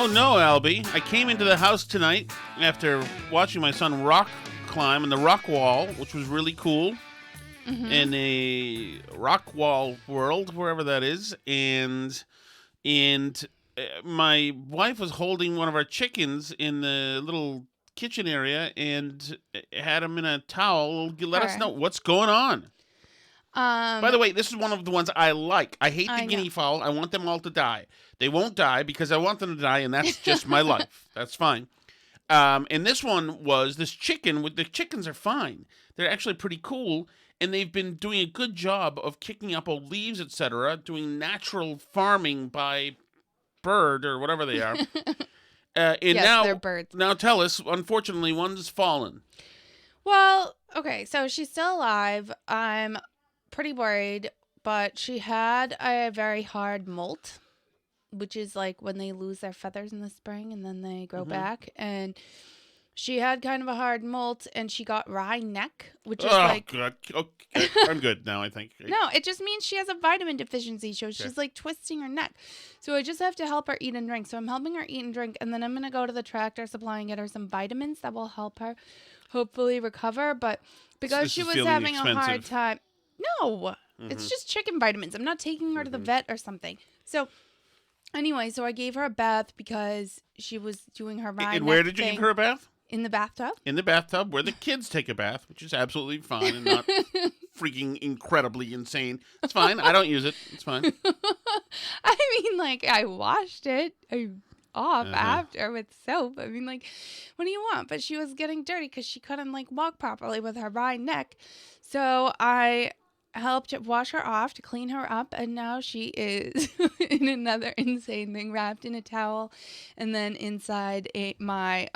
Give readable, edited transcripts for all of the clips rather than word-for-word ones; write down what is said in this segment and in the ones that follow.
Oh no, Albie. I came into the house tonight after watching my son rock climb on the rock wall, which was really cool. In a rock wall world, wherever that is, and my wife was holding one of our chickens in the little kitchen area and had him in a towel. Let us know what's going on. By the way, this is one of the ones I like. I hate the guinea fowl. I want them all to die. They won't die because I want them to die, and that's just my life. That's fine. And this one was this chicken. The chickens are fine. They're actually pretty cool. And they've been doing a good job of kicking up old leaves, etc., doing natural farming by bird or whatever they are. And yes, now, they're birds. Now tell us, unfortunately, one's fallen. Well, okay, so she's still alive. I'm pretty worried, but she had a very hard molt, which is like when they lose their feathers in the spring and then they grow back. And she had kind of a hard molt, and she got wry neck, which is like... God. Okay. I'm good now, I think. No, it just means she has a vitamin deficiency, so she's like twisting her neck. So I just have to help her eat and drink. So I'm helping her eat and drink, and then I'm going to go to the Tractor Supply and get her some vitamins that will help her hopefully recover. But because she was having a hard time... No, it's just chicken vitamins. I'm not taking her to the vet or something. So... Anyway, so I gave her a bath because she was doing her ride. And where did you give her a bath? In the bathtub. In the bathtub where the kids take a bath, which is absolutely fine and not freaking incredibly insane. It's fine. I don't use it. It's fine. I mean, like, I washed it off after with soap. I mean, like, what do you want? But she was getting dirty because she couldn't, like, walk properly with her wry neck. So I helped wash her off to clean her up, and now she is in another insane thing, wrapped in a towel and then inside my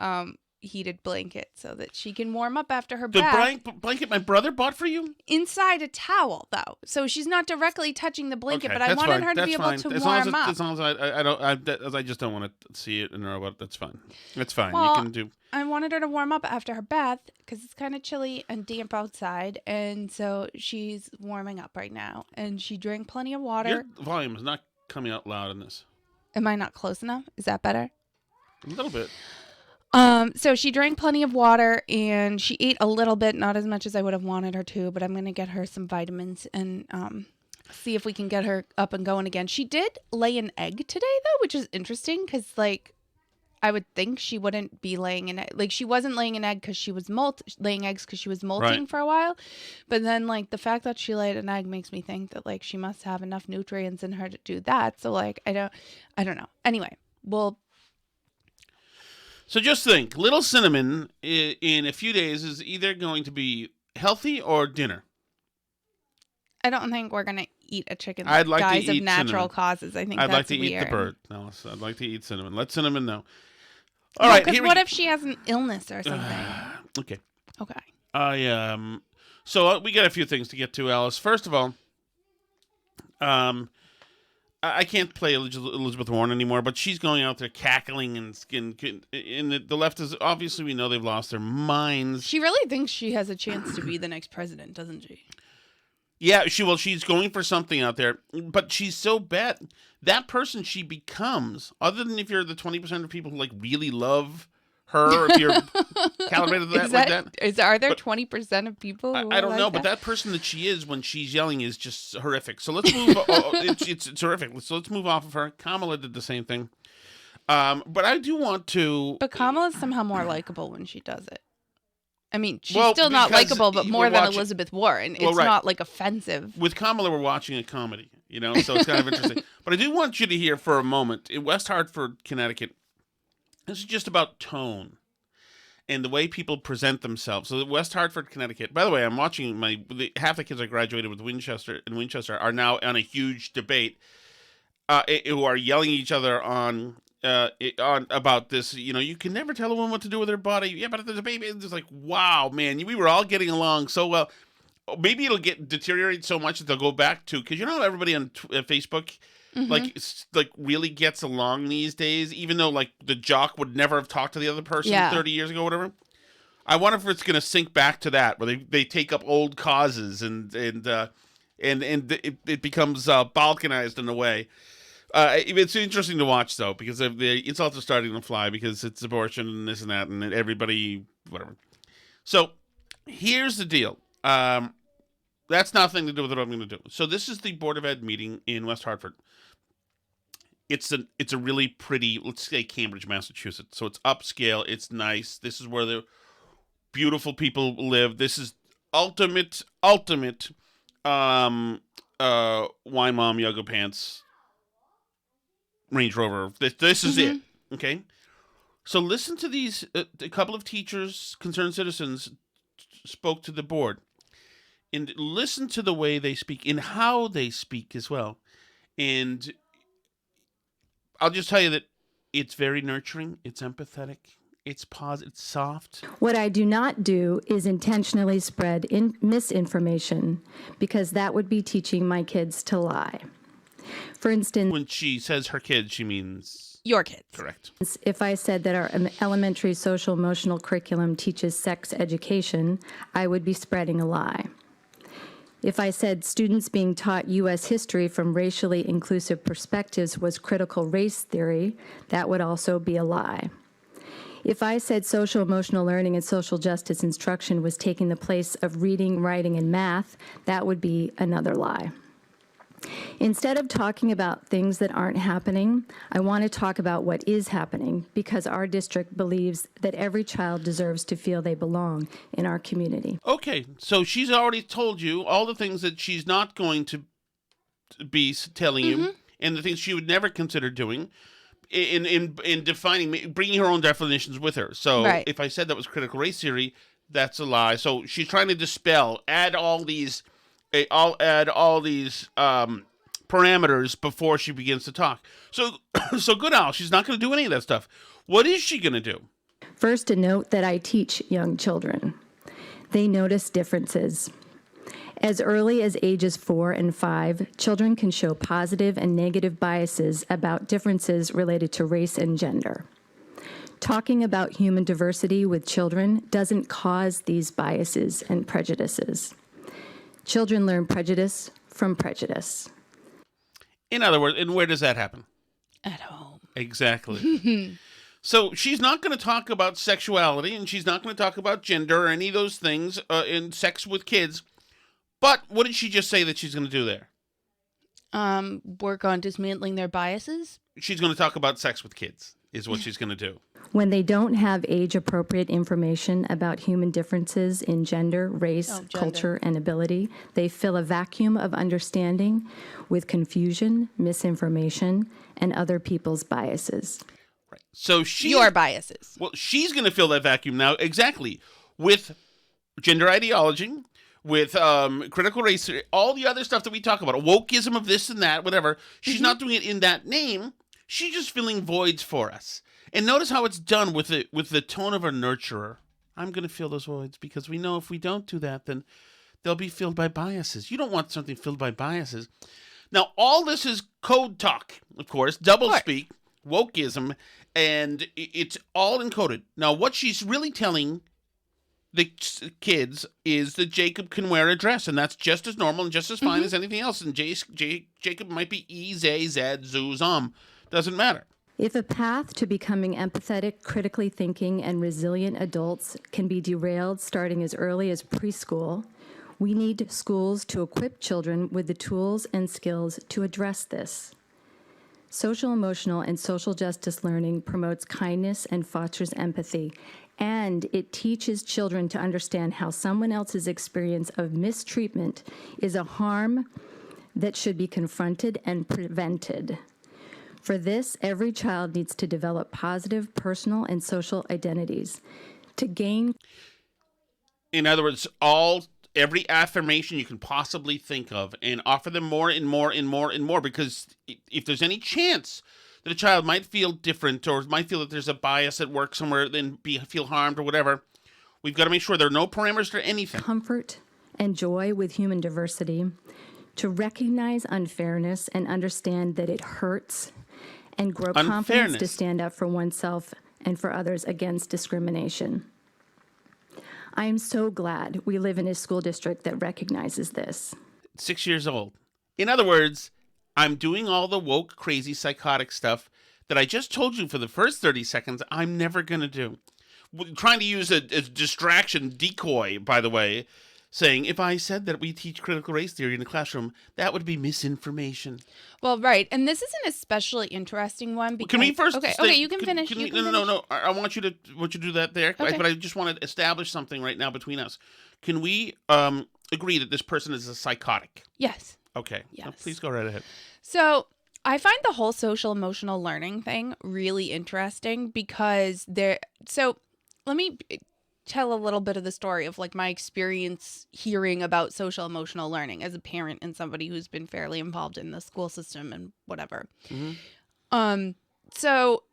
heated blanket so that she can warm up after her bath. The blanket my brother bought for you? Inside a towel, though, so she's not directly touching the blanket. But I wanted her to be able to warm up. As long as I just don't want to see it and know about it. That's fine. That's fine. Well, you can do. I wanted her to warm up after her bath because it's kind of chilly and damp outside, and so she's warming up right now. And she drank plenty of water. Your volume is not coming out loud in this. Am I not close enough? Is that better? A little bit. So she drank plenty of water and she ate a little bit, not as much as I would have wanted her to, but I'm going to get her some vitamins and see if we can get her up and going again. She did lay an egg today, though, which is interesting because, like, I would think she wouldn't be laying an egg. Like, she wasn't laying an egg because she was laying eggs because she was molting for a while. But then, like, the fact that she laid an egg makes me think that, like, she must have enough nutrients in her to do that. So, like, I don't know. Anyway, So just think, little Cinnamon in a few days is either going to be healthy or dinner. I don't think we're going to eat a chicken I'd like guise to of eat natural cinnamon. causes. I think I'd that's like to weird. eat the bird. No, I'd like to eat Cinnamon. Let Cinnamon know. All right. Because what if she has an illness or something? Okay. Okay. So we got a few things to get to, Alice. First of all, I can't play Elizabeth Warren anymore, but she's going out there cackling and the left is obviously, we know they've lost their minds. She really thinks she has a chance to be the next president, doesn't she? Yeah, she's going for something out there, but she's so bad. That person she becomes, other than if you're the 20% of people who like really love her, or if you're calibrated to that, like that. Are there 20% of people? Who I don't like know, that? but that person that she is when she's yelling is just horrific. So let's move. It's horrific. So let's move off of her. Kamala did the same thing. But I do want to. But Kamala's somehow more likable when she does it. I mean, she's still not likable, but more than Elizabeth Warren. It's not, like, offensive. With Kamala, we're watching a comedy, so it's kind of interesting. But I do want you to hear for a moment, in West Hartford, Connecticut, this is just about tone and the way people present themselves. So West Hartford, Connecticut, by the way, I'm watching half the kids I graduated with Winchester are now on a huge debate who are yelling at each other on about this, you can never tell a woman what to do with her body. Yeah, but there's a baby. It's just like, wow, man, we were all getting along so well. Maybe it'll deteriorate so much that they'll go back to, because how everybody on Facebook like really gets along these days, even though like the jock would never have talked to the other person 30 years ago, whatever. I wonder if it's going to sink back to that, where they take up old causes and it becomes balkanized in a way. It's interesting to watch, though, because the insults are starting to fly because it's abortion and this and that, and everybody, whatever. So here's the deal. That's nothing to do with what I'm going to do. So this is the Board of Ed meeting in West Hartford. It's a really pretty, let's say Cambridge, Massachusetts. So it's upscale. It's nice. This is where the beautiful people live. This is ultimate wine mom yoga pants Range Rover. This is it. Okay. So listen to these. A couple of teachers, concerned citizens, spoke to the board, and listen to the way they speak and how they speak as well. And I'll just tell you that it's very nurturing. It's empathetic. It's positive. It's soft. What I do not do is intentionally spread misinformation, because that would be teaching my kids to lie. For instance, When she says her kids, she means Your kids. correct. if I said that our elementary social emotional curriculum teaches sex education, I would be spreading a lie. If I said students being taught U.S. history from racially inclusive perspectives was critical race theory, that would also be a lie. If I said social emotional learning and social justice instruction was taking the place of reading, writing, and math, that would be another lie. Instead of talking about things that aren't happening, I want to talk about what is happening, because our district believes that every child deserves to feel they belong in our community. Okay, so she's already told you all the things that she's not going to be telling you, and the things she would never consider doing in defining, bringing her own definitions with her. So Right. if I said that was critical race theory, that's a lie. So she's trying to dispel, add all these parameters before she begins to talk. So so good, Al. She's not going to do any of that stuff. What is she going to do? First, a note that I teach young children. They notice differences. As early as ages 4 and 5, children can show positive and negative biases about differences related to race and gender. Talking about human diversity with children doesn't cause these biases and prejudices. Children learn prejudice from prejudice. In other words, and where does that happen? At home. Exactly. So she's not going to talk about sexuality, and she's not going to talk about gender or any of those things in sex with kids. But what did she just say that she's going to do there? Work on dismantling their biases. She's going to talk about sex with kids, is what she's going to do. When they don't have age-appropriate information about human differences in gender, race, gender. culture, and ability, they fill a vacuum of understanding with confusion, misinformation, and other people's biases. Right. So she, Your biases. well, she's going to fill that vacuum now, exactly, with gender ideology, with critical race theory, all the other stuff that we talk about, wokeism of this and that, whatever. She's not doing it in that name. She's just filling voids for us. And notice how it's done with the tone of a nurturer. I'm going to fill those voids because we know if we don't do that, then they'll be filled by biases. You don't want something filled by biases. Now, all this is code talk, of course, doublespeak, wokeism, and it's all encoded. Now, what she's really telling the kids is that Jacob can wear a dress, and that's just as normal and just as fine as anything else. And Jacob might be E, Z, Z, Zoo, Zom. Doesn't matter. If a path to becoming empathetic, critically thinking, and resilient adults can be derailed starting as early as preschool, we need schools to equip children with the tools and skills to address this. Social, emotional, and social justice learning promotes kindness and fosters empathy, and it teaches children to understand how someone else's experience of mistreatment is a harm that should be confronted and prevented. For this, every child needs to develop positive personal and social identities. To gain, In other words, every affirmation you can possibly think of, and offer them more and more and more and more, because if there's any chance that a child might feel different or might feel that there's a bias at work somewhere, then feel harmed or whatever, we've got to make sure there are no parameters for anything. comfort and joy with human diversity, to recognize unfairness and understand that it hurts, and grow confidence to Unfairness. stand up for oneself and for others against discrimination. I am so glad we live in a school district that recognizes this. 6 years old. In other words, I'm doing all the woke, crazy, psychotic stuff that I just told you for the first 30 seconds I'm never going to do. Trying to use a distraction decoy, by the way, saying if I said that we teach critical race theory in the classroom, that would be misinformation. Well, right. And this is an especially interesting one because... Can we first... Okay, you can finish. No. I want you to do that there, Okay. but I just want to establish something right now between us. Can we agree that this person is a psychotic? Yes. Okay. Yes. Please go right ahead. So I find the whole social emotional learning thing really interesting because so let me tell a little bit of the story of like my experience hearing about social emotional learning as a parent and somebody who's been fairly involved in the school system and whatever. Mm-hmm. So,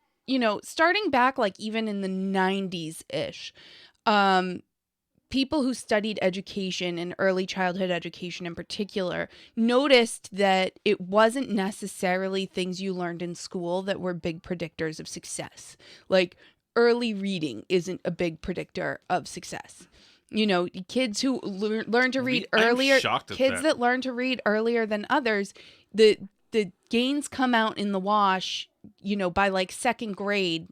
starting back like even in the 90s-ish, people who studied education and early childhood education in particular noticed that it wasn't necessarily things you learned in school that were big predictors of success. Like early reading isn't a big predictor of success. Kids who learn to read earlier, I'm shocked at kids that learn to read earlier than others, the gains come out in the wash, by like second grade.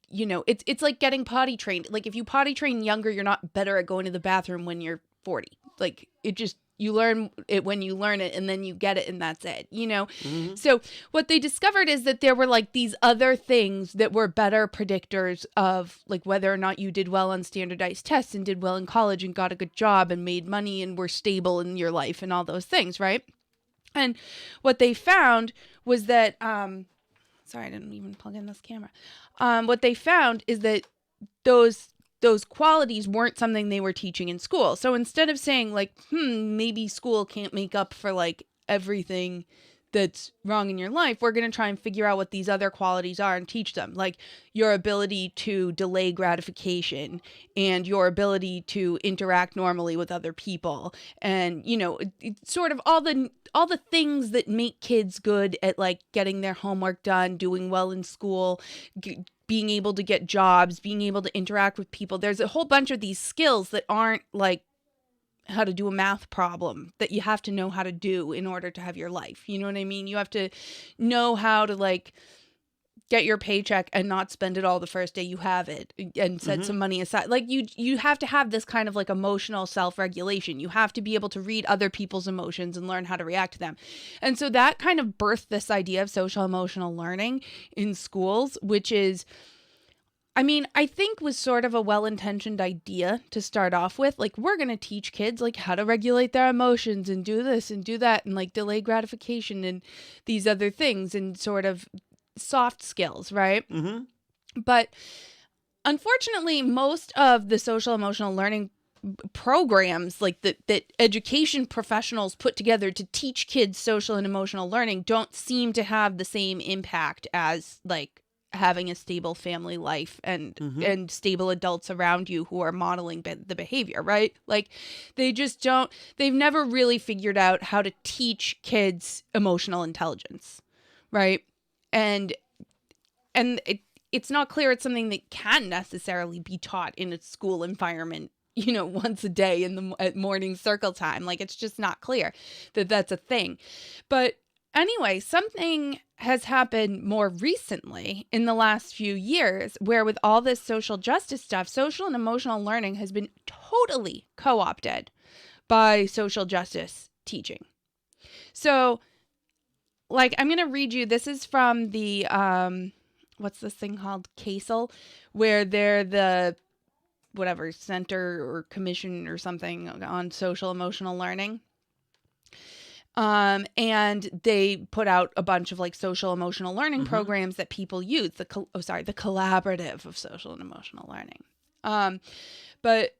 It's like getting potty trained. Like if you potty train younger, you're not better at going to the bathroom when you're 40. Like you learn it when you learn it and then you get it and that's it, Mm-hmm. So what they discovered is that there were like these other things that were better predictors of like whether or not you did well on standardized tests and did well in college and got a good job and made money and were stable in your life and all those things, right? And what they found was that sorry, I didn't even plug in this camera. What they found is that those qualities weren't something they were teaching in school. So instead of saying like, maybe school can't make up for like everything that's wrong in your life, we're going to try and figure out what these other qualities are and teach them. Like your ability to delay gratification and your ability to interact normally with other people. And, it's sort of all the things that make kids good at like getting their homework done, doing well in school, being able to get jobs, being able to interact with people. There's a whole bunch of these skills that aren't like how to do a math problem that you have to know how to do in order to have your life. You know what I mean? You have to know how to like get your paycheck and not spend it all the first day you have it and set some money aside. Like you have to have this kind of like emotional self-regulation. You have to be able to read other people's emotions and learn how to react to them. And so that kind of birthed this idea of social emotional learning in schools, which is, I think was sort of a well-intentioned idea to start off with. Like, we're going to teach kids, like, how to regulate their emotions and do this and do that and, like, delay gratification and these other things and sort of soft skills, right? Mm-hmm. But unfortunately, most of the social emotional learning programs like that education professionals put together to teach kids social and emotional learning don't seem to have the same impact as, like, having a stable family life and stable adults around you who are modeling the behavior, right? Like they've never really figured out how to teach kids emotional intelligence, right? And it's not clear it's something that can necessarily be taught in a school environment, once a day at morning circle time. Like it's just not clear that that's a thing. But anyway, something has happened more recently in the last few years where with all this social justice stuff, social and emotional learning has been totally co-opted by social justice teaching. So, like, I'm going to read you, this is from the, what's this thing called? CASEL, where they're the, whatever, Center or Commission or something on social emotional learning. And they put out a bunch of like social emotional learning programs that people use. The collaborative of social and emotional learning. But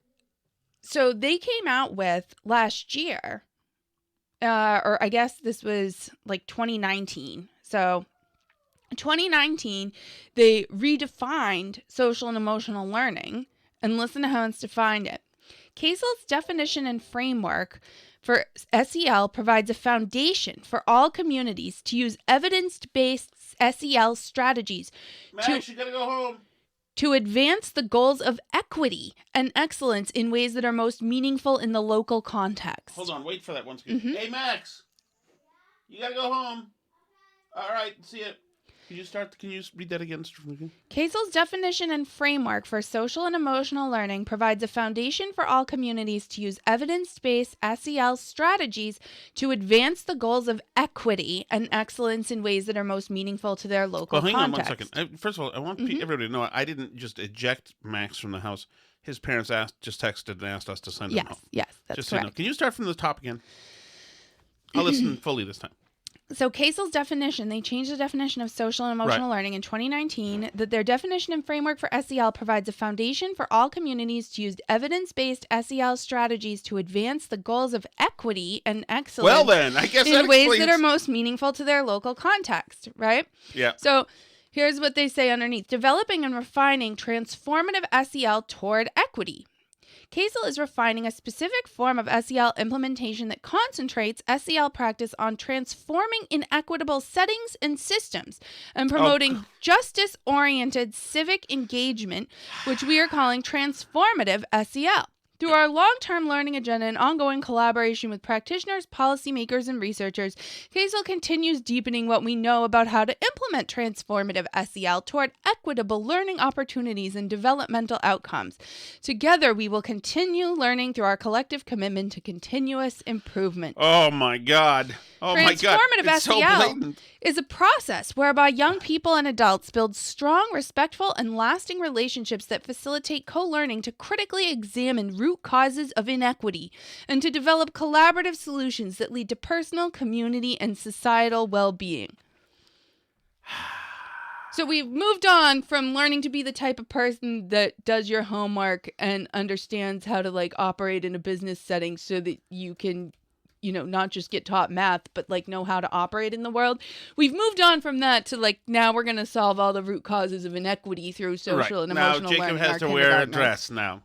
so they came out with last year, or I guess this was like 2019. So 2019, they redefined social and emotional learning, and listen to how it's defined it. CASEL's definition and framework for SEL provides a foundation for all communities to use evidence-based SEL strategies Max, you gotta go home. To advance the goals of equity and excellence in ways that are most meaningful in the local context. Hold on, wait for that one second. Hey, Max. You gotta go home. All right, see ya. Can you read that again, Mr. Fluke? Kaisel's definition and framework for social and emotional learning provides a foundation for all communities to use evidence-based SEL strategies to advance the goals of equity and excellence in ways that are most meaningful to their local Well, hang on one context. second. First of all, I want everybody to know I didn't just eject Max from the house. His parents just texted and asked us to send him home. Yes, that's Just correct. so you know. Can you start from the top again? I'll listen fully this time. So Kaisel's definition, they changed the definition of social and emotional learning in 2019, that their definition and framework for SEL provides a foundation for all communities to use evidence-based SEL strategies to advance the goals of equity and excellence Well, then, I guess in ways that are most meaningful to their local context, right? Yeah. So here's what they say underneath. Developing and refining transformative SEL toward equity. Kaisel is refining a specific form of SEL implementation that concentrates SEL practice on transforming inequitable settings and systems and promoting justice-oriented civic engagement, which we are calling transformative SEL. Through our long-term learning agenda and ongoing collaboration with practitioners, policymakers, and researchers, Kaisel continues deepening what we know about how to implement transformative SEL toward equitable learning opportunities and developmental outcomes. Together, we will continue learning through our collective commitment to continuous improvement. Oh, my God. Oh, my God. Transformative It's so SEL blatant. is a process whereby young people and adults build strong, respectful, and lasting relationships that facilitate co-learning to critically examine root causes of inequity and to develop collaborative solutions that lead to personal, community, and societal well-being. So we've moved on from learning to be the type of person that does your homework and understands how to like operate in a business setting so that you can, you know, not just get taught math, but like know how to operate in the world. We've moved on from that to like, now we're going to solve all the root causes of inequity through social and emotional learning. Now Jacob has our to wear a kindergartners. dress now.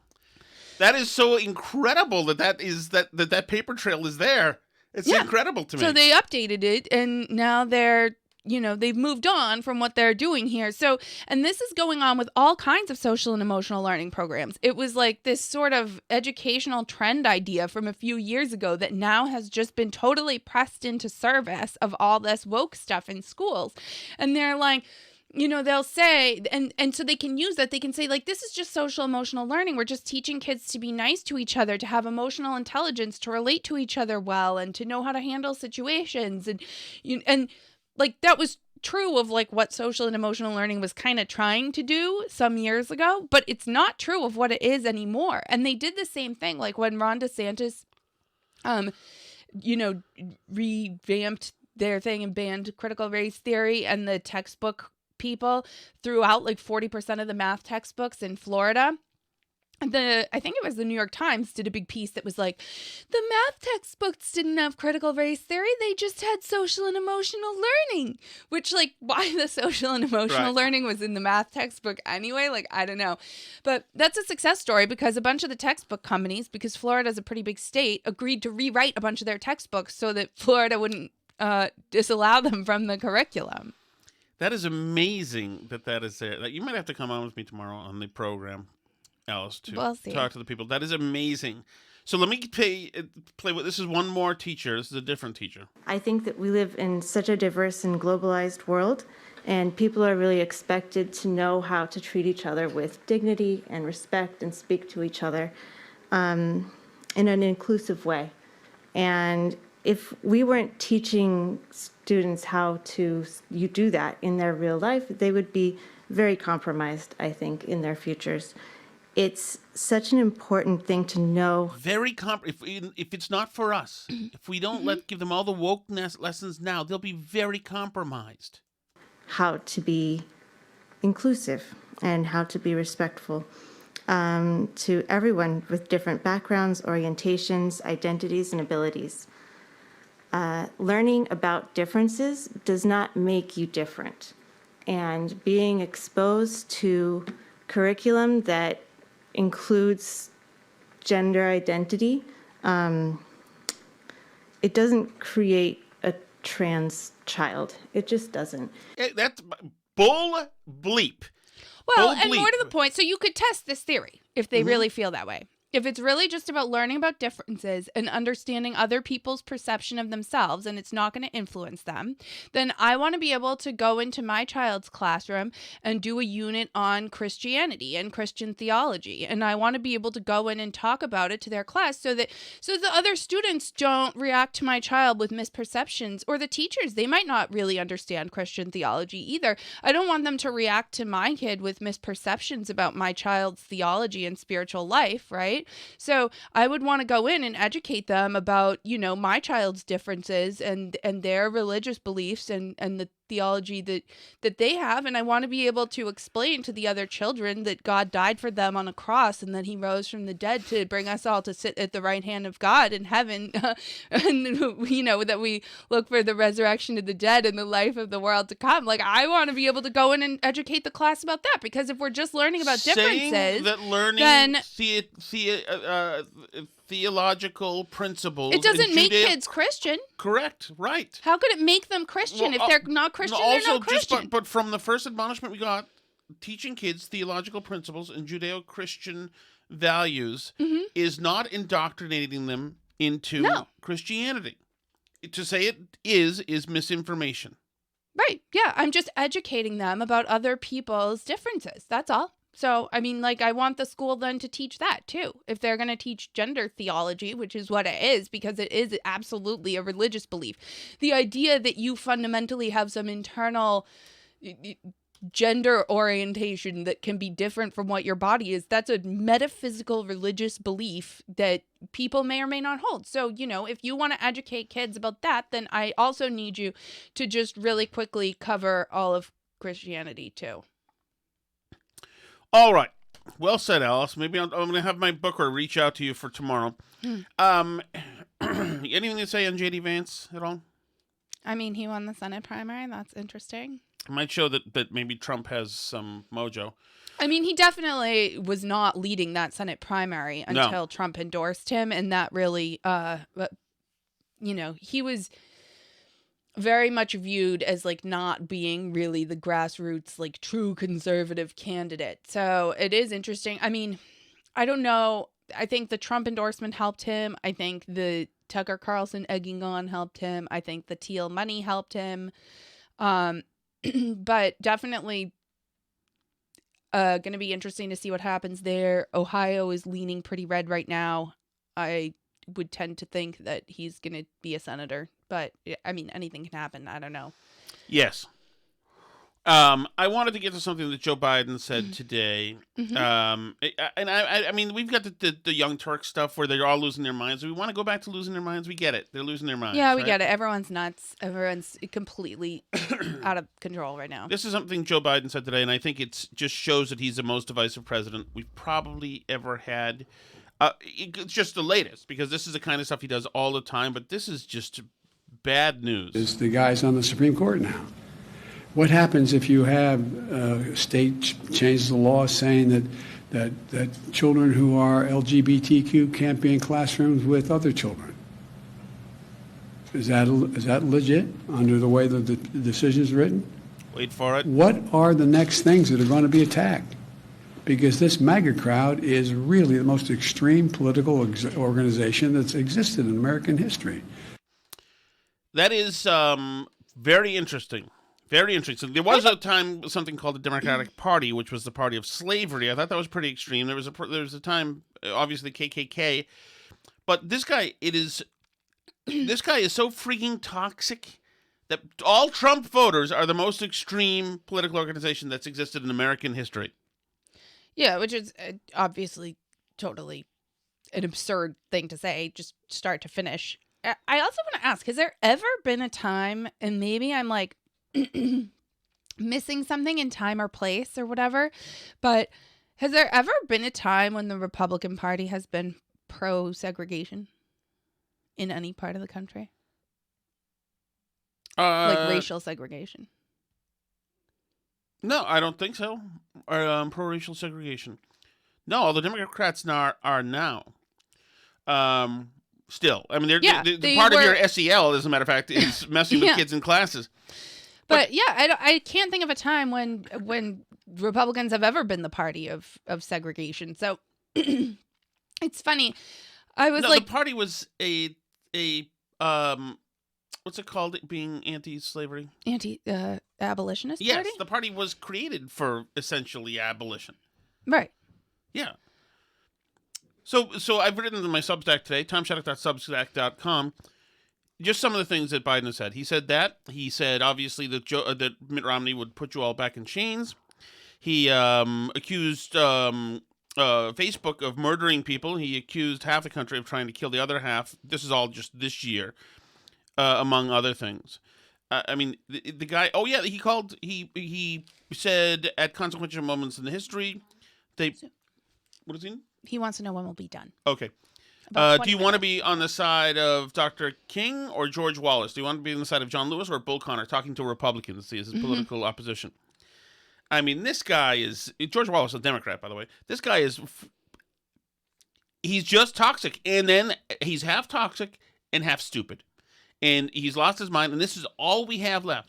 That is so incredible that paper trail is there. It's incredible to me. So they updated it and now they're, you know, they've moved on from what they're doing here. So, and this is going on with all kinds of social and emotional learning programs. It was like this sort of educational trend idea from a few years ago that now has just been totally pressed into service of all this woke stuff in schools. And they're like, you know, they'll say, and so they can use that. They can say, like, this is just social emotional learning. We're just teaching kids to be nice to each other, to have emotional intelligence, to relate to each other well, and to know how to handle situations. And like, that was true of like what social and emotional learning was kind of trying to do some years ago, but it's not true of what it is anymore. And they did the same thing, like when Ron DeSantis, you know, revamped their thing and banned critical race theory, and the textbook people threw out like 40% of the math textbooks in Florida. I think it was the New York Times did a big piece that was like, the math textbooks didn't have critical race theory. They just had social and emotional learning, which like why the social and emotional learning was in the math textbook anyway. Like, I don't know. But that's a success story because a bunch of the textbook companies, because Florida's a pretty big state, agreed to rewrite a bunch of their textbooks so that Florida wouldn't disallow them from the curriculum. That is amazing that is there. Like, you might have to come on with me tomorrow on the program, Alice, to talk to the people. That is amazing. So let me play with, this is one more teacher. This is a different teacher. I think that we live in such a diverse and globalized world, and people are really expected to know how to treat each other with dignity and respect and speak to each other in an inclusive way. And if we weren't teaching students how to do that in their real life, they would be very compromised, I think, in their futures. It's such an important thing to know. If it's not for us, if we don't give them all the wokeness lessons now, they'll be very compromised. How to be inclusive and how to be respectful to everyone with different backgrounds, orientations, identities, and abilities. Learning about differences does not make you different. And being exposed to curriculum that includes gender identity, it doesn't create a trans child. It just doesn't. That's bull bleep. Well, bull and bleep. more to the point, so you could test this theory if they really feel that way. if it's really just about learning about differences and understanding other people's perception of themselves and it's not going to influence them, then I want to be able to go into my child's classroom and do a unit on Christianity and Christian theology. And I want to be able to go in and talk about it to their class so that the other students don't react to my child with misperceptions, or the teachers, they might not really understand Christian theology either. I don't want them to react to my kid with misperceptions about my child's theology and spiritual life, right? So I would want to go in and educate them about, my child's differences and their religious beliefs and the theology that they have. And I want to be able to explain to the other children that God died for them on a cross and that he rose from the dead to bring us all to sit at the right hand of God in heaven. And, that we look for the resurrection of the dead and the life of the world to come. Like, I want to be able to go in and educate the class about that, because if we're just learning about differences, saying that learning then theological principles, it doesn't make kids Christian. Correct, right. How could it make them Christian? If they're not Christian, they're not Christian. But from the first admonishment we got, teaching kids theological principles and Judeo-Christian values is not indoctrinating them into Christianity. To say it is misinformation. Right. Yeah. I'm just educating them about other people's differences. That's all. So, I mean, I want the school then to teach that too. If they're going to teach gender theology, which is what it is, because it is absolutely a religious belief. The idea that you fundamentally have some internal gender orientation that can be different from what your body is, that's a metaphysical religious belief that people may or may not hold. So, if you want to educate kids about that, then I also need you to just really quickly cover all of Christianity too. All right. Well said, Alice. Maybe I'm going to have my booker reach out to you for tomorrow. Anything to say on J.D. Vance at all? I mean, he won the Senate primary. That's interesting. It might show that maybe Trump has some mojo. I mean, he definitely was not leading that Senate primary until Trump endorsed him. And that really, he was very much viewed as not being really the grassroots, true conservative candidate. So it is interesting. I mean, I don't know. I think the Trump endorsement helped him. I think the Tucker Carlson egging on helped him. I think the Teal money helped him. But definitely going to be interesting to see what happens there. Ohio is leaning pretty red right now. I would tend to think that he's going to be a senator. But, I mean, anything can happen. I don't know. Yes. I wanted to get to something that Joe Biden said today. I mean, we've got the Young Turks stuff where they're all losing their minds. We want to go back to losing their minds. We get it. They're losing their minds. Yeah, we get it. Everyone's nuts. Everyone's completely out of control right now. This is something Joe Biden said today, and I think it just shows that he's the most divisive president we've probably ever had. It's just the latest, because this is the kind of stuff he does all the time, but this is just bad news. It's the guys on the Supreme Court now. What happens if you have a state changes the law saying that children who are LGBTQ can't be in classrooms with other children? Is that legit under the way that the decision is written? Wait for it. What are the next things that are going to be attacked? Because this MAGA crowd is really the most extreme political organization that's existed in American history. That is very interesting. Very interesting. There was a time something called the Democratic Party, which was the party of slavery. I thought that was pretty extreme. There was a time, obviously KKK, but this guy is so freaking toxic that all Trump voters are the most extreme political organization that's existed in American history. Yeah, which is obviously totally an absurd thing to say, just start to finish. I also want to ask, has there ever been a time, and maybe I'm missing something in time or place or whatever, but has there ever been a time when the Republican Party has been pro-segregation in any part of the country? Racial segregation? No, I don't think so. Or pro-racial segregation. No, all the Democrats are now. Still, I mean, they're part of your SEL, as a matter of fact, is messing with kids in classes. But yeah, I can't think of a time when Republicans have ever been the party of segregation. So It's funny. I was No, like, the party was a what's it called? Being anti-slavery. Abolitionist Yes, party? the party was created for essentially abolition. Right. Yeah. So I've written in my Substack today, timeshadow.substack.com, just some of the things that Biden has said. He said that. He said, obviously, that Mitt Romney would put you all back in chains. He accused Facebook of murdering people. He accused half the country of trying to kill the other half. This is all just this year, among other things. I mean, the guy. Oh yeah, he said at consequential moments in the history, they. What is he? He wants to know when we'll be done. Okay. About Do 20 you want to minutes. be on the side of Dr. King or George Wallace? Do you want to be on the side of John Lewis or Bull Connor talking to Republicans? See, his political opposition. I mean, this guy is George Wallace, a Democrat, by the way. This guy he's just toxic, and then he's half toxic and half stupid, and he's lost his mind. And this is all we have left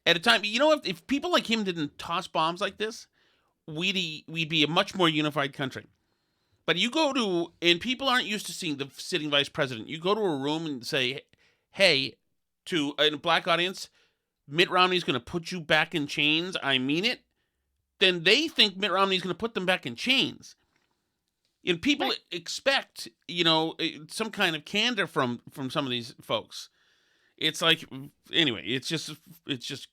at a time. You know, if people like him didn't toss bombs like this, we'd be a much more unified country. But you go to, and people aren't used to seeing the sitting vice president. You go to a room and say, hey, to a black audience, Mitt Romney's going to put you back in chains. I mean it. Then they think Mitt Romney's going to put them back in chains. And people expect, some kind of candor from some of these folks. It's like, anyway, it's just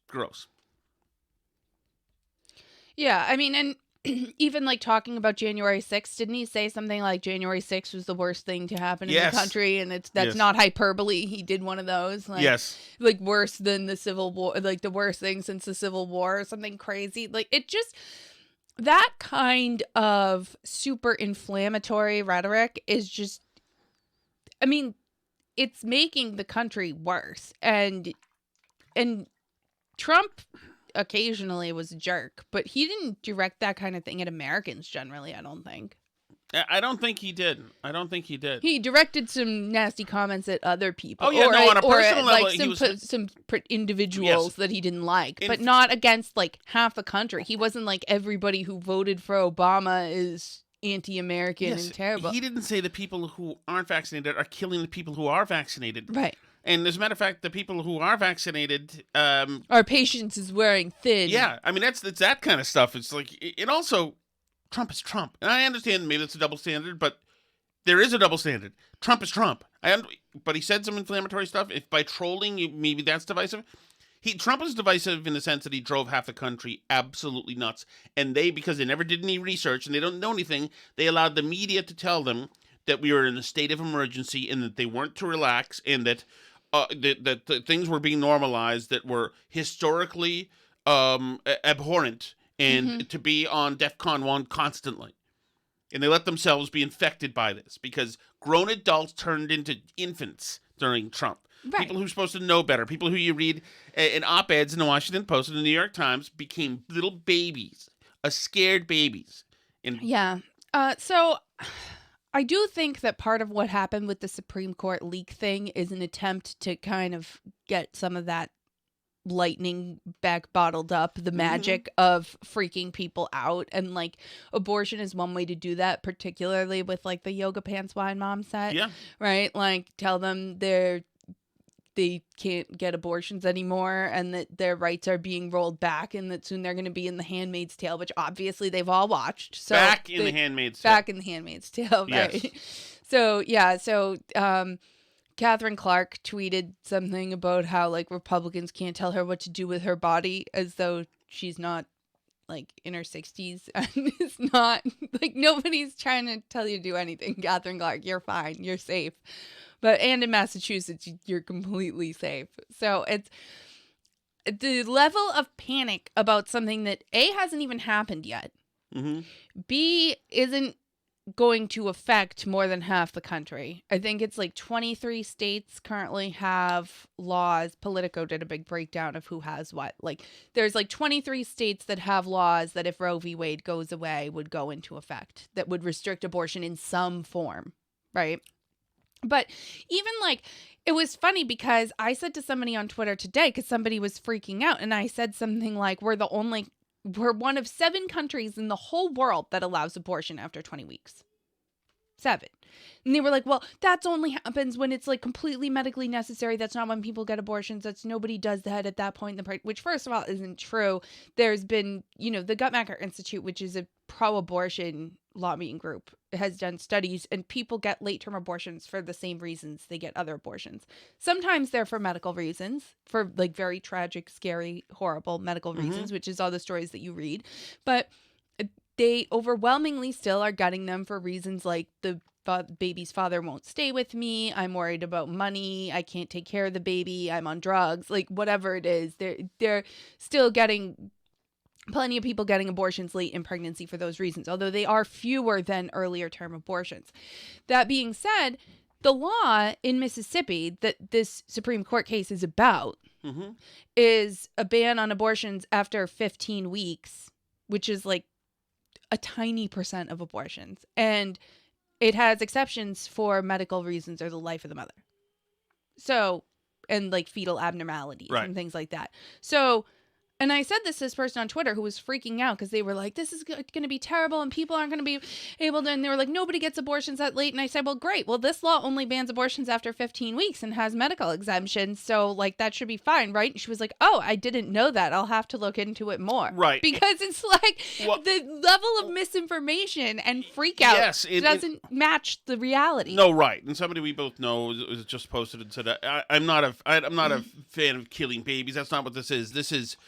gross. Yeah, I mean, and even like talking about January 6th, didn't he say something like January 6th was the worst thing to happen in the country? And that's Yes. not hyperbole. He did one of those. Like, Yes. Like worse than the Civil War, like the worst thing since the Civil War or something crazy. Like it just, that kind of super inflammatory rhetoric is just, I mean, it's making the country worse. And Trump occasionally was a jerk, but he didn't direct that kind of thing at Americans generally, I don't think. I don't think he did. He directed some nasty comments at other people. Oh, yeah, or, no, on a or personal at, level, like he was... some individuals Yes. that he didn't like, In- but not against like half the country. He wasn't like everybody who voted for Obama is anti-American and terrible. He didn't say the people who aren't vaccinated are killing the people who are vaccinated. Right. And as a matter of fact, the people who are vaccinated, Our patience is wearing thin. yeah, I mean it's that kind of stuff. It's like it also, Trump is Trump, and I understand maybe it's a double standard, but there is a double standard. Trump is Trump. But he said some inflammatory stuff. If by trolling, maybe that's divisive. Trump is divisive in the sense that he drove half the country absolutely nuts, and because they never did any research and they don't know anything, they allowed the media to tell them that we were in a state of emergency and that they weren't to relax and that things were being normalized that were historically abhorrent and to be on DEFCON 1 constantly. And they let themselves be infected by this because grown adults turned into infants during Trump. Right. People who are supposed to know better, people who you read in op-eds in the Washington Post and the New York Times became little babies, scared babies. Yeah. So I do think that part of what happened with the Supreme Court leak thing is an attempt to kind of get some of that lightning back bottled up, the magic of freaking people out. And like abortion is one way to do that, particularly with like the yoga pants wine mom set. Yeah. Right? Like tell them they can't get abortions anymore and that their rights are being rolled back and that soon they're going to be in The Handmaid's Tale, which obviously they've all watched. So Back in The Handmaid's Tale. Back in The Handmaid's Tale, right? Yes. So, yeah. So, Catherine Clark tweeted something about how like Republicans can't tell her what to do with her body as though she's not like in her 60s and it's not like nobody's trying to tell you to do anything. Catherine Clark, you're fine. You're safe. And in Massachusetts, you're completely safe. So it's the level of panic about something that A, hasn't even happened yet. B, isn't going to affect more than half the country. I think it's like 23 states currently have laws. Politico did a big breakdown of who has what. Like there's like 23 states that have laws that if Roe v. Wade goes away would go into effect that would restrict abortion in some form, right? But even like, it was funny because I said to somebody on Twitter today, because somebody was freaking out, and I said something like, we're one of 7 countries in the whole world that allows abortion after 20 weeks. 7. And they were like, well, that's only happens when it's like completely medically necessary. That's not when people get abortions. That's nobody does that at that point in the which first of all isn't true. There's been, the Guttmacher Institute, which is a pro-abortion lobbying group, has done studies, and people get late-term abortions for the same reasons they get other abortions. Sometimes they're for medical reasons, for like very tragic, scary, horrible medical reasons, which is all the stories that you read. But they overwhelmingly still are getting them for reasons like the baby's father won't stay with me, I'm worried about money, I can't take care of the baby, I'm on drugs, like whatever it is. They're still getting plenty of people getting abortions late in pregnancy for those reasons, although they are fewer than earlier term abortions. That being said, the law in Mississippi that this Supreme Court case is about is a ban on abortions after 15 weeks, which is like a tiny percent of abortions. And it has exceptions for medical reasons or the life of the mother. So, and like fetal abnormalities and things like that. So, and I said this person on Twitter who was freaking out because they were like, this is going to be terrible and people aren't going to be able to, and they were like, nobody gets abortions that late. And I said, well, great. Well, this law only bans abortions after 15 weeks and has medical exemptions. So like that should be fine, right? And she was like, oh, I didn't know that. I'll have to look into it more. Right. Because it's like the level of misinformation and freak out doesn't match the reality. No, right. And somebody we both know was just posted and said, I'm not a fan of killing babies. That's not what this is. This is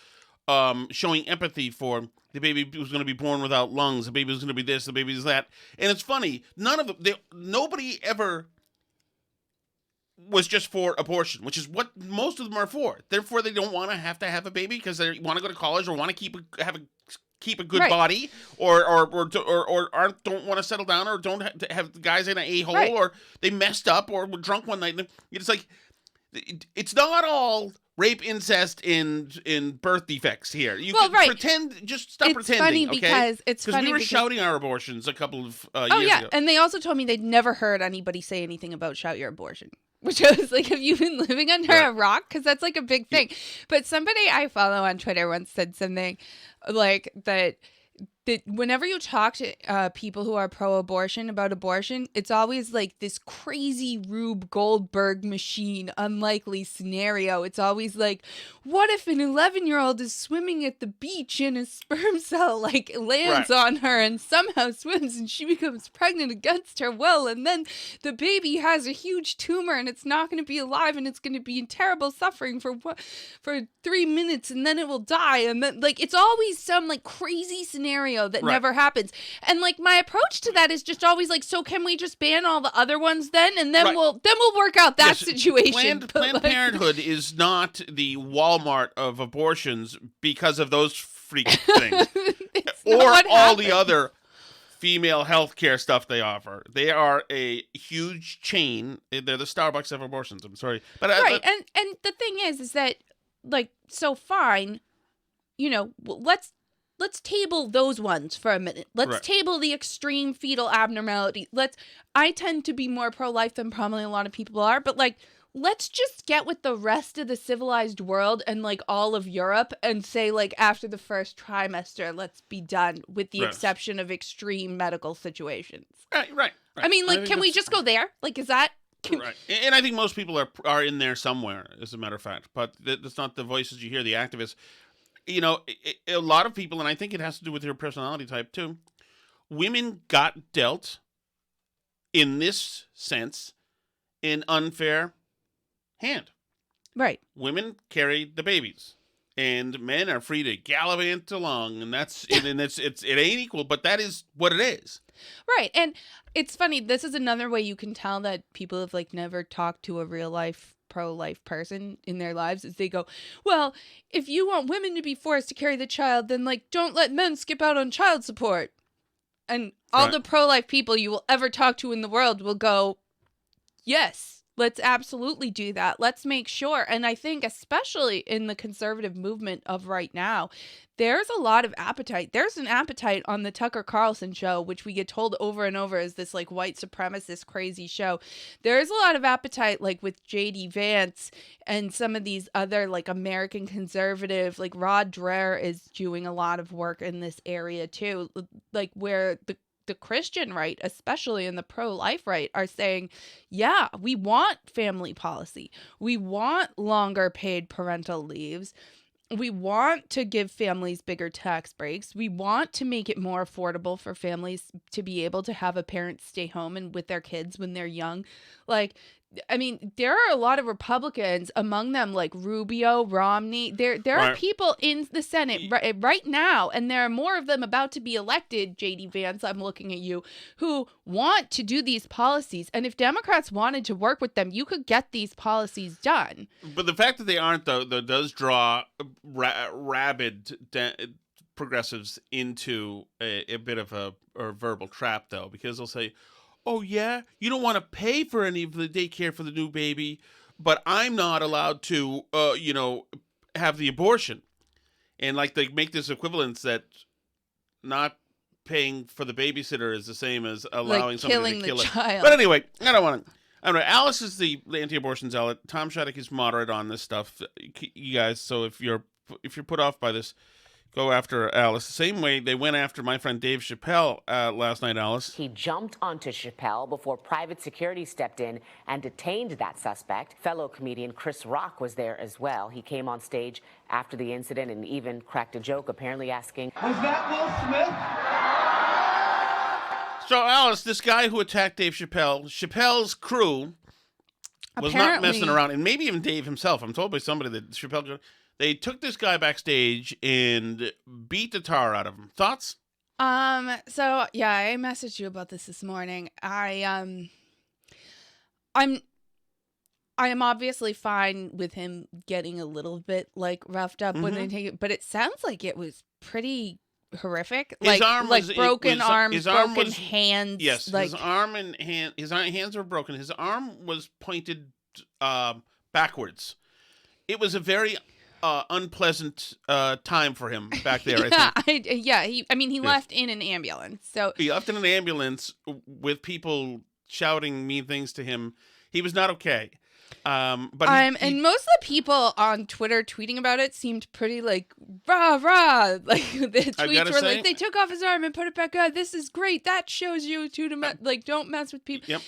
showing empathy for the baby who's going to be born without lungs, the baby who's going to be this, the baby is that. And it's funny, nobody ever was just for abortion, which is what most of them are for. Therefore, they don't want to have a baby because they want to go to college or want to keep a good body, or don't want to settle down, or don't have guys in an a-hole, or they messed up, or were drunk one night. And it's like, it's not all rape, incest, in birth defects here. You can pretend, just stop pretending. It's funny we were because shouting our abortions a couple of years ago. And they also told me they'd never heard anybody say anything about shout your abortion. Which I was like, have you been living under a rock? Because that's like a big thing. But somebody I follow on Twitter once said something like that whenever you talk to people who are pro-abortion about abortion, it's always like this crazy Rube Goldberg machine, unlikely scenario. It's always like, what if an 11-year-old is swimming at the beach and a sperm cell like lands on her and somehow swims and she becomes pregnant against her will, and then the baby has a huge tumor and it's not going to be alive and it's going to be in terrible suffering for 3 minutes and then it will die, and then like it's always some like crazy scenario that never happens. And like my approach to that is just always like, so can we just ban all the other ones then, and then we'll work out that situation. Planned Parenthood is not the Walmart of abortions because of those freak things, or all the other female healthcare stuff they offer. They are a huge chain. They're the Starbucks of abortions. I'm sorry, but and the thing is that like, so fine, let's table those ones for a minute. Let's table the extreme fetal abnormality. I tend to be more pro-life than probably a lot of people are, but like, let's just get with the rest of the civilized world and like all of Europe and say like after the first trimester, let's be done, with the exception of extreme medical situations. Right. I mean, like, can we just go there? Like, is that... Right. And I think most people are in there somewhere, as a matter of fact, but that's not the voices you hear, the activists. A lot of people, and I think it has to do with your personality type too, women got dealt, in this sense, an unfair hand. Right. Women carry the babies, and men are free to gallivant along, and it ain't equal, but that is what it is. Right. And it's funny, this is another way you can tell that people have like never talked to a real life pro-life person in their lives, is they go, well, if you want women to be forced to carry the child, then like don't let men skip out on child support. And all the pro-life people you will ever talk to in the world will go, yes, let's absolutely do that. Let's make sure. And I think especially in the conservative movement of right now, there's a lot of appetite. There's an appetite on the Tucker Carlson show, which we get told over and over is this like white supremacist crazy show. There's a lot of appetite like with J.D. Vance and some of these other like American conservative, like Rod Dreher is doing a lot of work in this area too, like where the the Christian right, especially in the pro-life right, are saying, yeah, we want family policy. We want longer paid parental leaves. We want to give families bigger tax breaks. We want to make it more affordable for families to be able to have a parent stay home and with their kids when they're young. Like, I mean, there are a lot of Republicans, among them like Rubio, Romney. There are people in the Senate right now, and there are more of them about to be elected, J.D. Vance, I'm looking at you, who want to do these policies. And if Democrats wanted to work with them, you could get these policies done. But the fact that they aren't, though does draw rabid progressives into a bit of a verbal trap, though, because they'll say, oh, yeah, you don't want to pay for any of the daycare for the new baby, but I'm not allowed to, have the abortion. And, like, they make this equivalence that not paying for the babysitter is the same as allowing somebody to kill it. Child. But anyway, I don't know. Alice is the anti-abortion zealot. Tom Shattuck is moderate on this stuff. You guys, so if you're put off by this, go after Alice. The same way they went after my friend Dave Chappelle last night, Alice. He jumped onto Chappelle before private security stepped in and detained that suspect. Fellow comedian Chris Rock was there as well. He came on stage after the incident and even cracked a joke, apparently asking, "Was that Will Smith?" So, Alice, this guy who attacked Dave Chappelle, Chappelle's crew was not messing around, and maybe even Dave himself. I'm told by somebody that Chappelle... They took this guy backstage and beat the tar out of him. Thoughts? So yeah, I messaged you about this morning. I'm obviously fine with him getting a little bit like roughed up when they take it, but it sounds like it was pretty horrific. His arm was broken arms, broken hands. Yes, like, his arm and hand. His hands were broken. His arm was pointed backwards. It was a very unpleasant time for him back there. He left in an ambulance. So he left in an ambulance with people shouting mean things to him. He was not okay. And most of the people on Twitter tweeting about it seemed pretty like rah rah. Like the tweets were like, they took off his arm and put it back on. This is great. That shows you don't mess with people. Yep.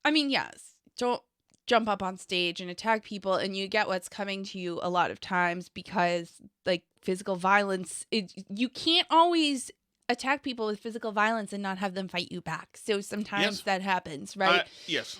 I mean, yes, don't jump up on stage and attack people, and you get what's coming to you a lot of times because like physical violence, you can't always attack people with physical violence and not have them fight you back. So sometimes that happens, right? Yes.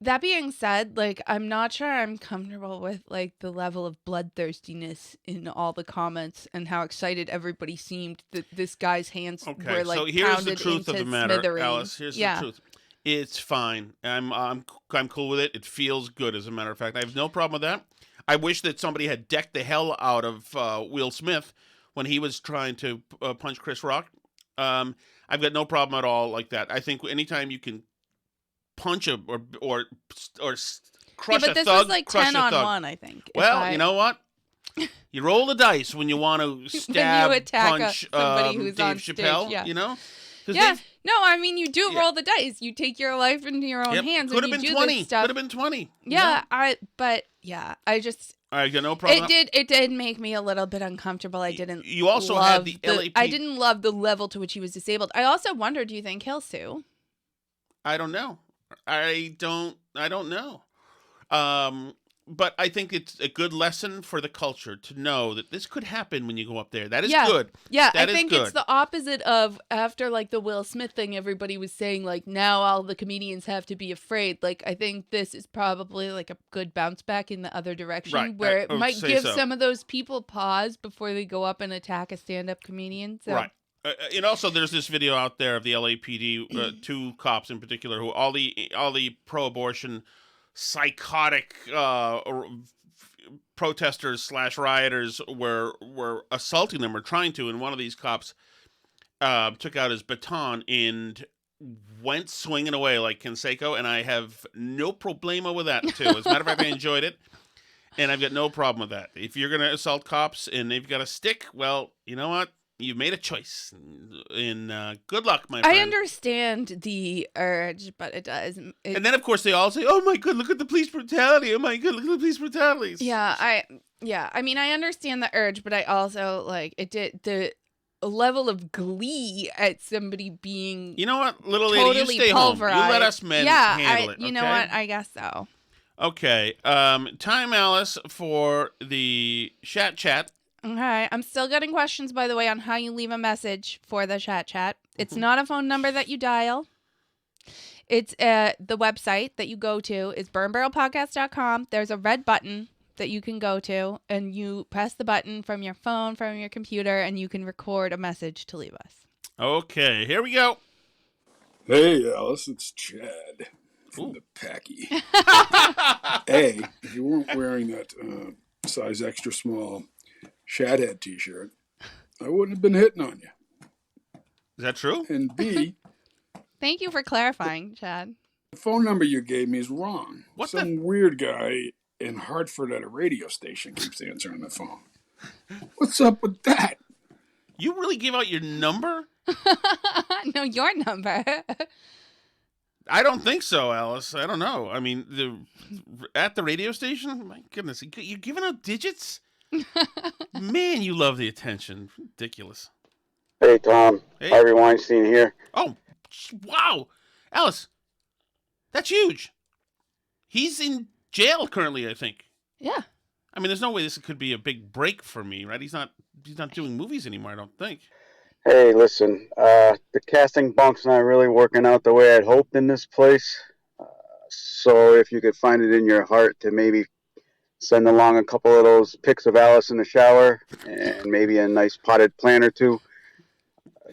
That being said, like, I'm not sure I'm comfortable with like the level of bloodthirstiness in all the comments and how excited everybody seemed that this guy's hands were like so here's pounded the truth into of the matter, smithereens. Alice. Here's the truth. It's fine. I'm cool with it. It feels good, as a matter of fact. I have no problem with that. I wish that somebody had decked the hell out of Will Smith when he was trying to punch Chris Rock. I've got no problem at all like that. I think anytime you can punch or crush a thug, but this was like 10 on 1, I think. Well, you know what? You roll the dice when you want to stab, punch somebody who's Dave on Chappelle, stage, you know? Yeah. No, I mean, you do roll the dice. You take your life into your own hands. Could have been 20. This stuff. Could have been 20. Yeah, I got no problem. It did make me a little bit uncomfortable. I didn't. You also had the LAPD. I didn't love the level to which he was disabled. I also wonder, do you think he'll sue? I don't know. I don't know. But I think it's a good lesson for the culture to know that this could happen when you go up there. That is good. Yeah, I think it's the opposite of after like the Will Smith thing, everybody was saying like now all the comedians have to be afraid. Like I think this is probably like a good bounce back in the other direction where it might give some of those people pause before they go up and attack a stand-up comedian. So. Right. And also, there's this video out there of the LAPD, 2 cops in particular, who all the pro-abortion psychotic protesters / rioters were assaulting them or trying to, and one of these cops took out his baton and went swinging away like Canseco, and I have no problema with that too. As a matter of fact, I enjoyed it, and I've got no problem with that. If you're going to assault cops and they've got a stick, well, you know what? You've made a choice, and good luck, my friend. I understand the urge, but it does. And then, of course, they all say, "Oh my God, look at the police brutality! Oh my God, look at the police brutality!" I mean, I understand the urge, but I also like it. level of glee at somebody being You know what, little lady, totally you stay home. You pulverized. let us men Yeah, handle it. you know okay? what? I guess so. Okay. Time, Alice, for the chat. Okay, I'm still getting questions, by the way, on how you leave a message for the chat. It's not a phone number that you dial. It's the website that you go to is burnbarrelpodcast.com. There's a red button that you can go to, and you press the button from your phone, from your computer, and you can record a message to leave us. Okay, here we go. Hey, Alice, it's Chad from the Packy. Hey, if you weren't wearing that size extra small Shadhead t-shirt, I wouldn't have been hitting on you. Is that true? And B, Thank you for clarifying, Chad. the phone number you gave me is wrong. What Some weird guy in Hartford at a radio station keeps answering the phone. What's up with that? You really gave out your number? No, your number. I don't think so, Alice. I don't know. I mean, at the radio station? My goodness, you're giving out digits? Man, you love the attention. Ridiculous. Hey, Tom. Hey. Harvey Weinstein here. Oh, wow. Alice, that's huge. He's in jail currently, I think. Yeah. I mean, there's no way this could be a big break for me, right? He's not doing movies anymore, I don't think. Hey, listen. The casting bunk's not really working out the way I'd hoped in this place. So if you could find it in your heart to maybe send along a couple of those pics of Alice in the shower and maybe a nice potted plant or two,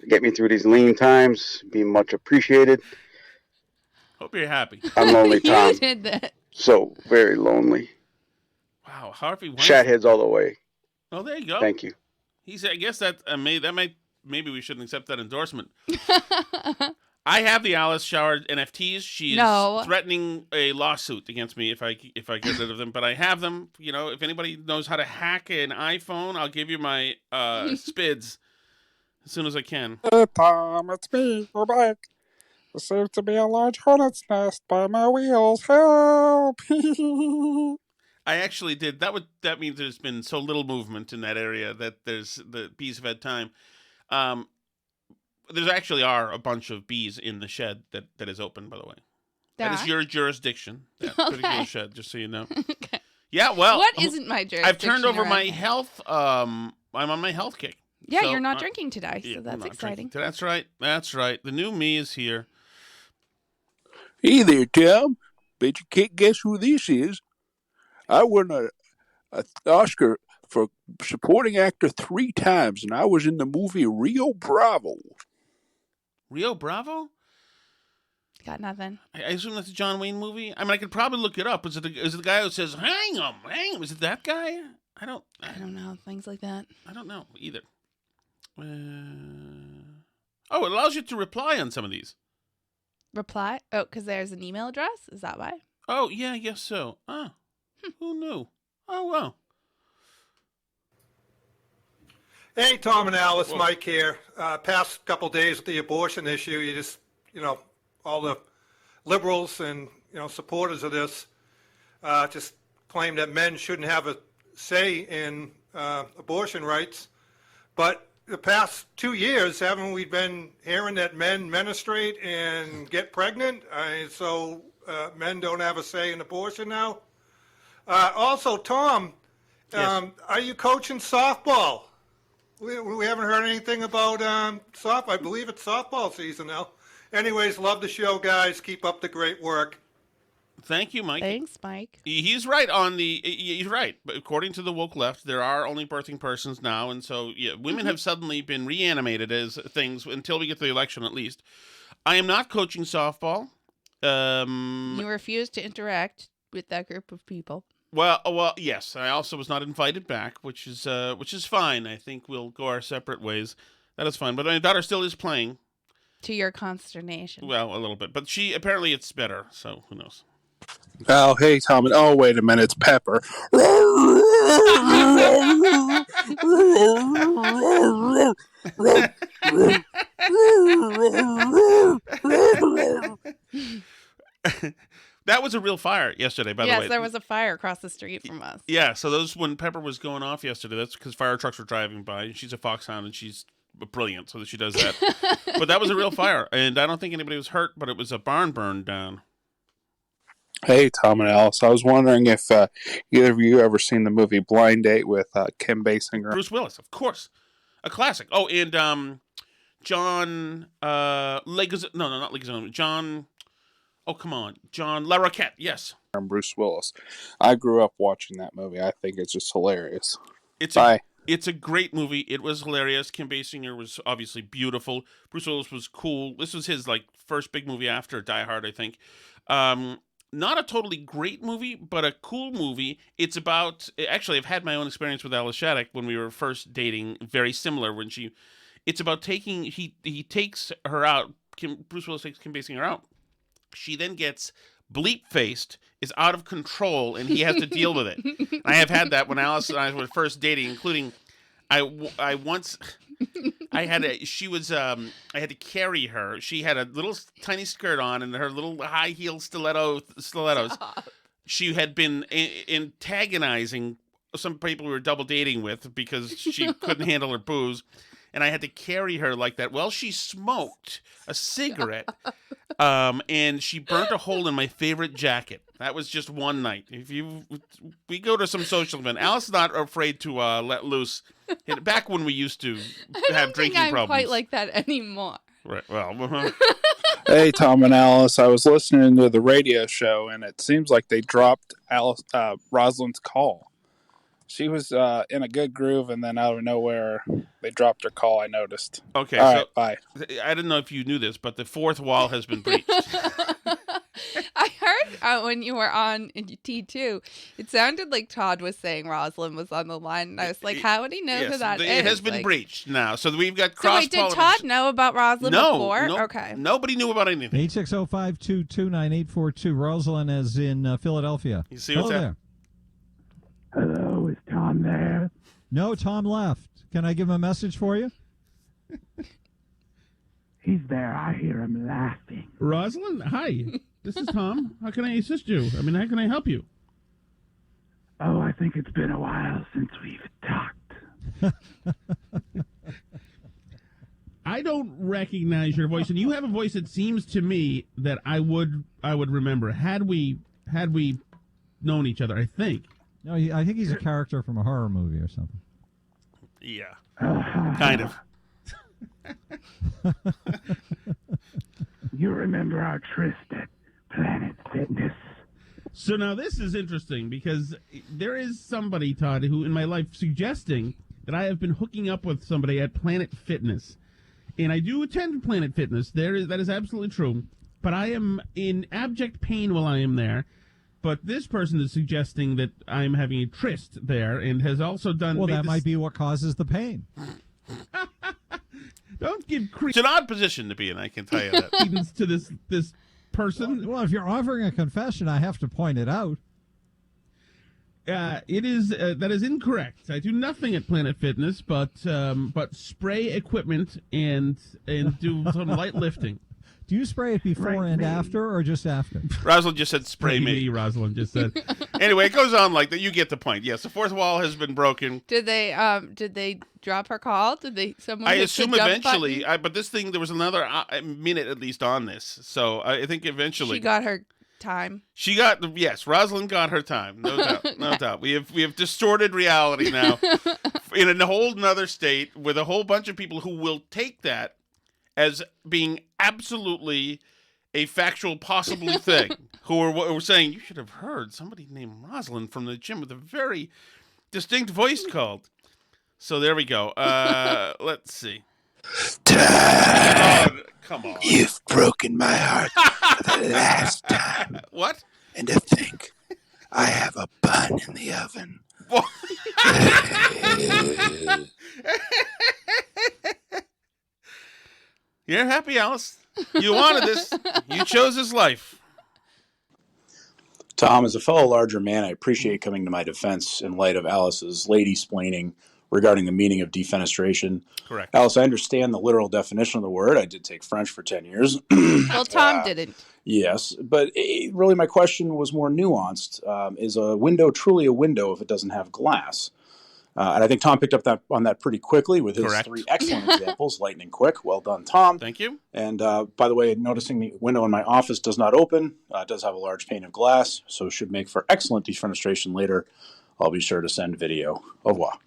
get me through these lean times, be much appreciated. Hope you're happy. I'm lonely, Tom. You did that. So very lonely. Wow, Harvey Weinstein. Shatheads all the way. Oh, there you go. Thank you. I guess that maybe we shouldn't accept that endorsement. I have the Alice Shower NFTs. She is threatening a lawsuit against me if I get rid of them. But I have them. You know, if anybody knows how to hack an iPhone, I'll give you my spids as soon as I can. Hey, Tom, it's me. We're back. There seems to be a large hornet's nest by my wheels. Help! I actually did. That means there's been so little movement in that area that the bees have had time. There actually are a bunch of bees in the shed that is open, by the way. That is your jurisdiction. That particular shed, just so you know. Okay. Yeah, well. What isn't my jurisdiction? I've turned over my around? health. I'm on my health kick. Yeah, So, you're not drinking today, so that's exciting. That's right. That's right. The new me is here. Hey there, Tom. Bet you can't guess who this is. I won an Oscar for supporting actor 3 times, and I was in the movie Rio Bravo. Rio Bravo? Got nothing. I assume that's a John Wayne movie. I mean, I could probably look it up. Is it the guy who says hang him? Is it that guy? I don't know. Things like that. I don't know either. It allows you to reply on some of these. Reply? Oh, because there's an email address? Is that why? Oh, yeah, I guess so. Ah, who knew? Oh, well. Hey, Tom and Alice, Whoa. Mike here. Past couple days with the abortion issue, you just, all the liberals and, supporters of this just claim that men shouldn't have a say in abortion rights. But the past 2 years, haven't we been hearing that men menstruate and get pregnant? So men don't have a say in abortion now? Also, Tom, Yes. Are you coaching softball? We haven't heard anything about softball. I believe it's softball season now. Anyways, love the show, guys. Keep up the great work. Thank you, Mike. Thanks, Mike. He's right he's right. But according to the woke left, there are only birthing persons now. And so, yeah, women have suddenly been reanimated as things until we get to the election, at least. I am not coaching softball. You refuse to interact with that group of people. Well, yes. I also was not invited back, which is fine. I think we'll go our separate ways. That is fine. But my daughter still is playing. To your consternation. Well, a little bit. But apparently it's better. So who knows? Oh, hey, Tom. Oh, wait a minute. It's Pepper. That was a real fire yesterday, by the way. Yes, there was a fire across the street from us. Yeah, so when Pepper was going off yesterday, that's because fire trucks were driving by. And she's a foxhound, and she's brilliant, so that she does that. But that was a real fire, and I don't think anybody was hurt, but it was a barn burned down. Hey, Tom and Alice. I was wondering if either of you ever seen the movie Blind Date with Kim Basinger. Bruce Willis, of course. A classic. Oh, and John Leguizamo. No, not Leguizamo. John... Oh, come on. John LaRoquette, yes. And Bruce Willis. I grew up watching that movie. I think it's just hilarious. It's a great movie. It was hilarious. Kim Basinger was obviously beautiful. Bruce Willis was cool. This was his first big movie after Die Hard, I think. Not a totally great movie, but a cool movie. It's about... Actually, I've had my own experience with Alice Shattuck when we were first dating. Very similar. It's about taking... He takes her out. Bruce Willis takes Kim Basinger out. She then gets bleep-faced, is out of control, and he has to deal with it. I have had that when Alice and I were first dating, including... I had to carry her. She had a little tiny skirt on and her little high heel stilettos. Stop. She had been antagonizing some people we were double dating with because she couldn't handle her booze, and I had to carry her like that. Well, she smoked a cigarette, and she burnt a hole in my favorite jacket. That was just one night. We go to some social event. Alice is not afraid to let loose. Back when we used to have drinking I'm problems. Quite like that anymore. Right. Well. Hey, Tom and Alice. I was listening to the radio show, and it seems like they dropped Rosalind's call. She was in a good groove, and then out of nowhere, they dropped her call, I noticed. Okay, All right, bye. I didn't know if you knew this, but the fourth wall has been breached. I heard when you were on T2, it sounded like Todd was saying Rosalind was on the line, and I was like, how would he know who that is? It has been breached now, so we've got cross-pollination. So wait, did Todd know about Rosalind before? No, okay. Nobody knew about anything. 860-522-9842. Rosalind is in Philadelphia. You see what's happening? Hello, is Tom there? No, Tom left. Can I give him a message for you? He's there. I hear him laughing. Rosalind, hi. This is Tom. How can I assist you? I mean, how can I help you? Oh, I think it's been a while since we've talked. I don't recognize your voice, and you have a voice that seems to me that I would remember had we known each other. I think. No, I think he's a character from a horror movie or something. Yeah, kind of. You remember our tryst at Planet Fitness? So now this is interesting because there is somebody, Todd, who in my life suggesting that I have been hooking up with somebody at Planet Fitness. And I do attend Planet Fitness. That is absolutely true. But I am in abject pain while I am there. But this person is suggesting that I'm having a tryst there and has also done... Well, that might be what causes the pain. Don't give It's an odd position to be in, I can tell you that. credence to this person. Well, if you're offering a confession, I have to point it out. That is incorrect. I do nothing at Planet Fitness but spray equipment and do some light lifting. Do you spray it before and after, or just after? Rosalind just said spray me. Rosalind just said. Anyway, it goes on like that. You get the point. Yes, the fourth wall has been broken. Did they drop her call? Someone? I assume eventually. But this thing, there was another minute at least on this, so I think eventually she got her time. Rosalind got her time. No doubt, no doubt. We have distorted reality now in a whole nother state with a whole bunch of people who will take that as being absolutely a factual possibly thing, who are saying, you should have heard somebody named Rosalind from the gym with a very distinct voice called. So there we go. Let's see. Tom, come on. You've broken my heart for the last time. What? And to think, I have a bun in the oven. You're happy, Alice. You wanted this. You chose this life. Tom, as a fellow larger man, I appreciate coming to my defense in light of Alice's lady-splaining regarding the meaning of defenestration. Correct. Alice, I understand the literal definition of the word. I did take French for 10 years. Well, Tom didn't. Yes, but really my question was more nuanced. Is a window truly a window if it doesn't have glass? And I think Tom picked up on that pretty quickly with his Correct. 3 excellent examples, lightning quick. Well done, Tom. Thank you. And by the way, noticing the window in my office does not open. It does have a large pane of glass, so should make for excellent defenestration later. I'll be sure to send video. Au revoir.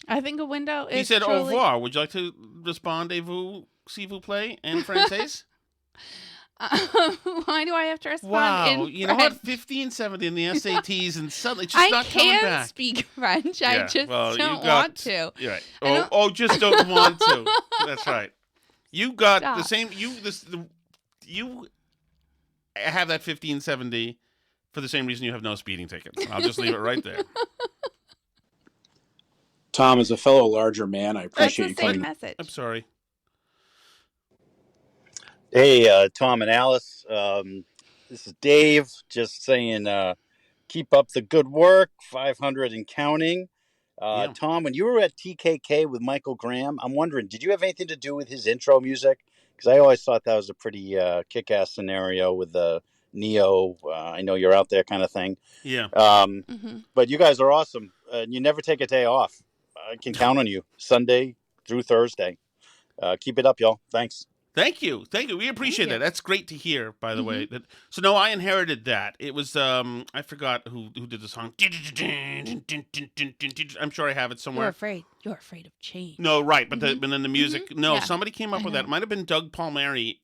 I think a window is He said truly... au revoir. Would you like to respond, s'il vous plaît, in Français? Why do I have to respond Wow, in you French? know what? 1570 in the SATs, and suddenly it's just not coming I can back. speak French. I Yeah, just well, don't you got, want to. You're right. Just don't want to. That's right. You got the Stop. same. You have that 1570 for the same reason you have no speeding tickets. I'll just leave it right there. Tom, as a fellow larger man, I appreciate you That's the same coming. message. I'm sorry. Hey, Tom and Alice. This is Dave. Just saying, keep up the good work. 500 and counting. Yeah. Tom, when you were at TKK with Michael Graham, I'm wondering, did you have anything to do with his intro music? Because I always thought that was a pretty kick-ass scenario with the Neo, I know you're out there kind of thing. Yeah. But you guys are awesome. You never take a day off. I can count on you Sunday through Thursday. Keep it up, y'all. Thanks. Thank you. We appreciate that. That's great to hear, by the way. So no, I inherited that. It was I forgot who did the song. I'm sure I have it somewhere. You're afraid of change. No, right, but then the music. No, Yeah. somebody came up with that. It might have been Doug Palmieri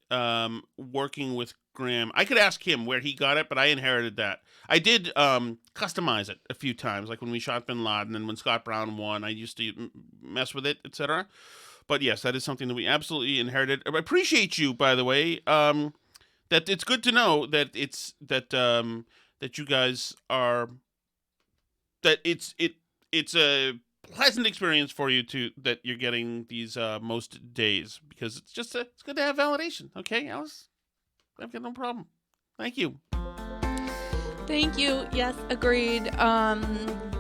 working with Graham. I could ask him where he got it, but I inherited that. I did customize it a few times, like when we shot Bin Laden and when Scott Brown won. I used to mess with it, etc. But yes, that is something that we absolutely inherited. I appreciate you, by the way. That it's good to know that that you guys are that it's a pleasant experience for you that you're getting these most days, because it's just it's good to have validation. Okay, Alice, I've got no problem. Thank you. Thank you. Yes, agreed.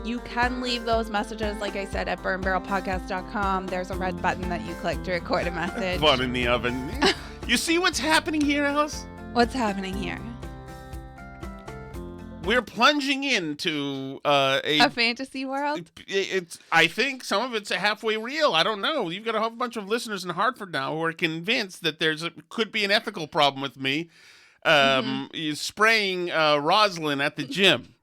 You can leave those messages, like I said, at burnbarrelpodcast.com. There's a red button that you click to record a message. Fun in the oven. You see what's happening here, Alice? What's happening here? We're plunging into a fantasy world? I think some of it's halfway real. I don't know. You've got a whole bunch of listeners in Hartford now who are convinced that could be an ethical problem with me spraying Rosalind at the gym.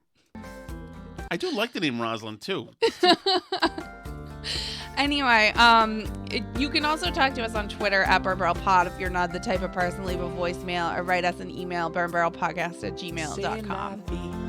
I do like the name Rosalind, too. Anyway, you can also talk to us on Twitter at burnbarrelpod if you're not the type of person. Leave a voicemail or write us an email, burnbarrelpodcast@gmail.com.